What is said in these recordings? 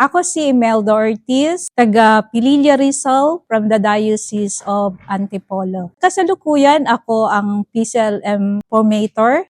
Ako si Imelda Ortiz, taga Pililla Rizal from the Diocese of Antipolo. Kasalukuyan ako ang PCLM formator.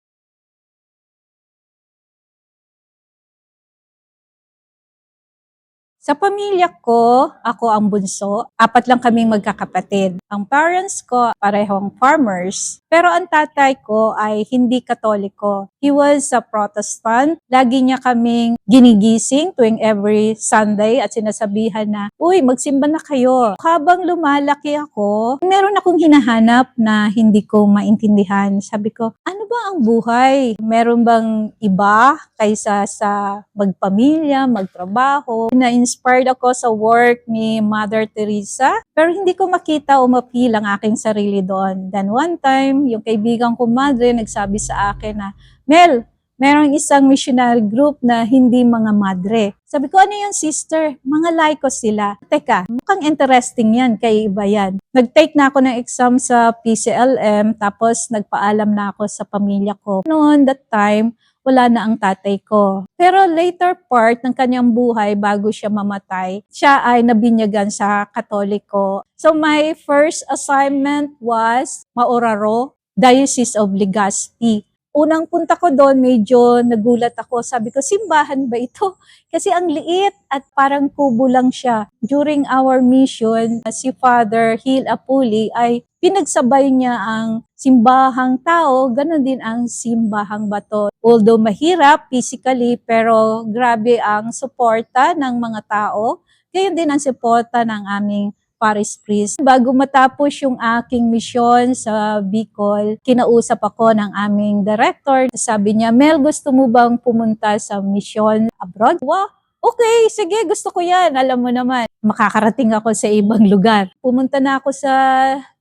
Sa pamilya ko, ako ang bunso. 4 lang kaming magkakapatid. Ang parents ko, parehong farmers. Pero ang tatay ko ay hindi Katoliko. He was a Protestant. Lagi niya kaming ginigising tuwing every Sunday at sinasabihan na, "Uy, magsimba na kayo." Habang lumalaki ako, meron akong hinahanap na hindi ko maintindihan. Sabi ko, ano ba ang buhay? Meron bang iba kaysa sa magpamilya, magtrabaho? Na-inspired ako sa work ni Mother Teresa, pero hindi ko makita o mapil ang aking sarili doon. Then one time, yung kaibigan ko madre nagsabi sa akin na, "Mel, merong isang missionary group na hindi mga madre." Sabi ko, "Ano yung sister?" "Mga laiko sila." Teka, mukhang interesting yan, kay iba yan. Nag-take na ako ng exam sa PCLM, tapos nagpaalam na ako sa pamilya ko. Noon, that time, wala na ang tatay ko. Pero later part ng kanyang buhay, bago siya mamatay, siya ay nabinyagan sa Katoliko. So my first assignment was Maoraro, Diocese of Legazpi. Unang punta ko doon, medyo nagulat ako. Sabi ko, simbahan ba ito? Kasi ang liit at parang kubo lang siya. During our mission, si Father Hil Apuli ay pinagsabay niya ang simbahang tao, ganun din ang simbahang bato. Although mahirap physically, pero grabe ang suporta ng mga tao. Gayon din ang suporta ng aming parish priest. Bago matapos yung aking misyon sa Bicol, kinausap ako ng aming director. Sabi niya, "Mel, gusto mo bang pumunta sa misyon abroad?" Wow, okay, sige, gusto ko yan. Alam mo naman, makakarating ako sa ibang lugar. Pumunta na ako sa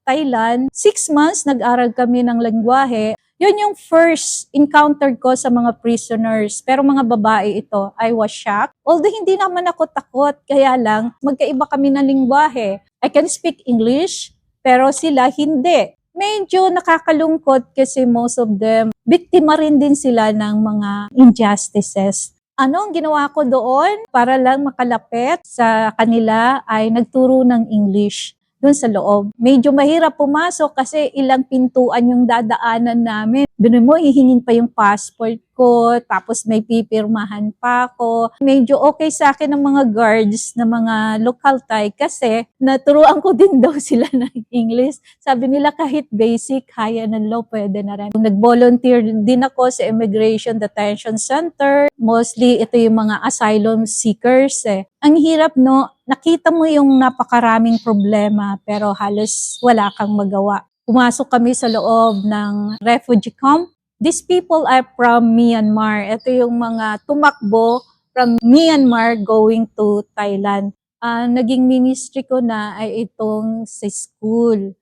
Thailand. 6 months, nag-aral kami ng lengguwahe. Yun yung first encounter ko sa mga prisoners. Pero mga babae ito, I was shocked. Although hindi naman ako takot, kaya lang magkaiba kami ng lengguwahe. I can speak English, pero sila hindi. Medyo nakakalungkot kasi most of them, biktima rin din sila ng mga injustices. Ano ang ginawa ko doon? Para lang makalapit sa kanila ay nagturo ng English doon sa loob. Medyo mahirap pumasok kasi ilang pintuan yung dadaanan namin. Doon mo, hihingin pa yung passport ko, tapos may pipirmahan pa ako. Medyo okay sa akin ng mga guards na mga local Thai kasi naturuan ko din daw sila ng English. Sabi nila kahit basic, high and low, pwede na rin. Nag-volunteer din ako sa Immigration Detention Center. Mostly, ito yung mga asylum seekers eh. Ang hirap, no? Nakita mo yung napakaraming problema pero halos wala kang magawa. Pumasok kami sa loob ng refugee camp. These people are from Myanmar. Ito yung mga tumakbo from Myanmar going to Thailand. Naging ministry ko na ay itong sa school.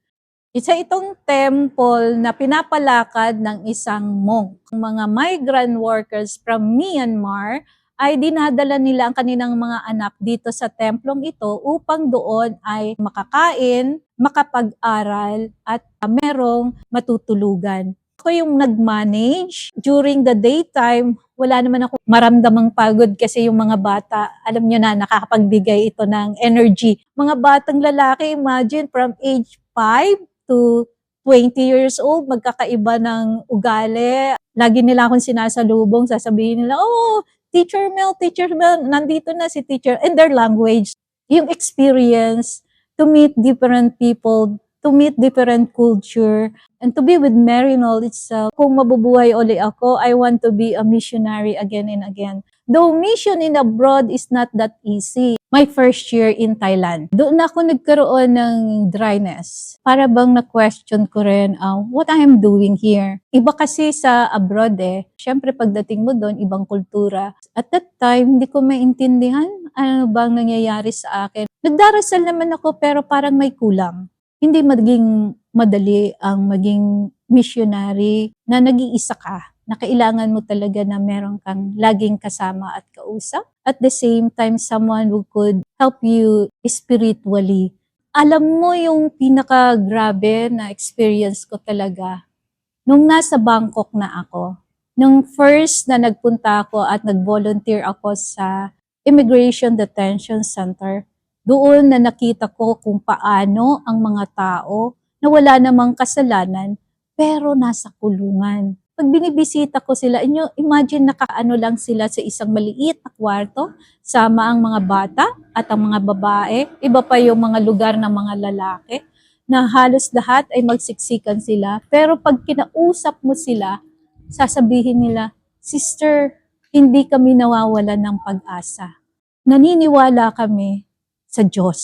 Isa itong temple na pinapalakad ng isang monk. Mga migrant workers from Myanmar ay dinadala nila ang kanilang mga anak dito sa templong ito upang doon ay makakain, makapag-aral at merong matutulugan. Ako yung nag-manage. During the daytime, wala naman ako maramdamang pagod kasi yung mga bata, alam nyo na, nakakapagbigay ito ng energy. Mga batang lalaki, imagine from age 5 to 20 years old, magkakaiba ng ugali. Lagi nila akong sinasalubong, sasabihin nila, "Oh, Teacher Mel, nandito na si teacher," in their language. Yung experience to meet different people, to meet different culture, and to be with Marinol itself. Kung mabubuhay uli ako, I want to be a missionary again and again. Though mission in abroad is not that easy. My first year in Thailand, doon ako nagkaroon ng dryness. Para bang na-question ko rin, what I am doing here. Iba kasi sa abroad eh. Siyempre pagdating mo doon, ibang kultura. At that time, hindi ko maintindihan ano bang nangyayari sa akin. Nagdarasal naman ako pero parang may kulang. Hindi maging madali ang maging missionary na nag-iisa ka, na kailangan mo talaga na meron kang laging kasama at kausap. At the same time, someone who could help you spiritually. Alam mo yung pinaka-grabe na experience ko talaga, nung nasa Bangkok na ako. Nung first na nagpunta ako at nag-volunteer ako sa Immigration Detention Center. Doon na nakita ko kung paano ang mga tao na wala namang kasalanan pero nasa kulungan. Pag binibisita ko sila, imagine nakaano lang sila sa isang maliit na kwarto, sama ang mga bata at ang mga babae, iba pa yung mga lugar ng mga lalaki, na halos lahat ay magsiksikan sila. Pero pag kinausap mo sila, sasabihin nila, "Sister, hindi kami nawawalan ng pag-asa. Naniniwala kami sa Diyos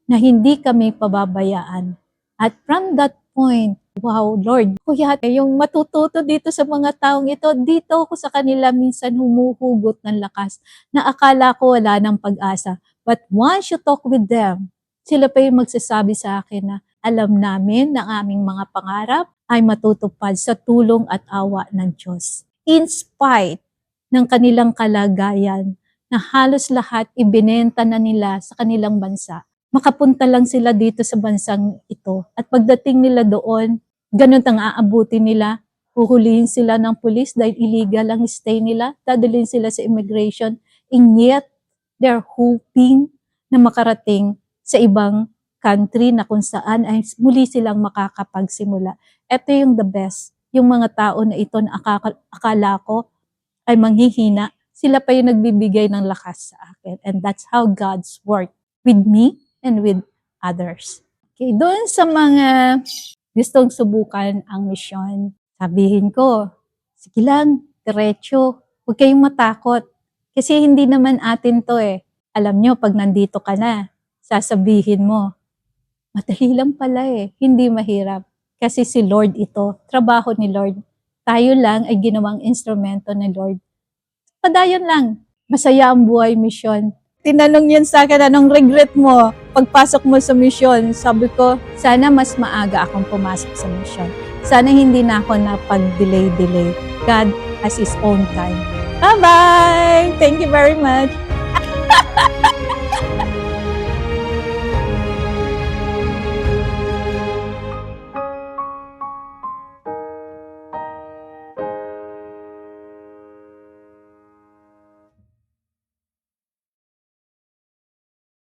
na hindi kami pababayaan." At from that point, wow, Lord, kuya, yung matututo dito sa mga taong ito, dito ako sa kanila minsan humuhugot ng lakas na akala ko wala ng pag-asa. But once you talk with them, sila pa yung magsasabi sa akin na alam namin na aming mga pangarap ay matutupad sa tulong at awa ng Diyos. In spite ng kanilang kalagayan na halos lahat ibinenta na nila sa kanilang bansa, makapunta lang sila dito sa bansang ito. At pagdating nila doon, ganun ang aabutin nila. Huhulihin sila ng pulis dahil illegal ang stay nila. Dadalhin sila sa immigration. And yet, they're hoping na makarating sa ibang country na kung saan ay muli silang makakapagsimula. Ito yung the best. Yung mga tao na ito na akala ko ay manghihina, sila pa yung nagbibigay ng lakas sa akin. And that's how God's work with me and with others. Okay, doon sa mga gustong subukan ang misyon, sabihin ko, sige lang, diretso, huwag kayong matakot. Kasi hindi naman atin to eh. Alam nyo, pag nandito ka na, sasabihin mo, madali lang pala eh, hindi mahirap. Kasi si Lord ito, trabaho ni Lord. Tayo lang ay ginawang instrumento ni Lord. Padayon lang, masaya ang buhay misyon. Tinanong yun sa akin, anong regret mo pagpasok mo sa misyon? Sabi ko, sana mas maaga akong pumasok sa misyon. Sana hindi na ako napag-delay. God has His own time. Bye-bye! Thank you very much.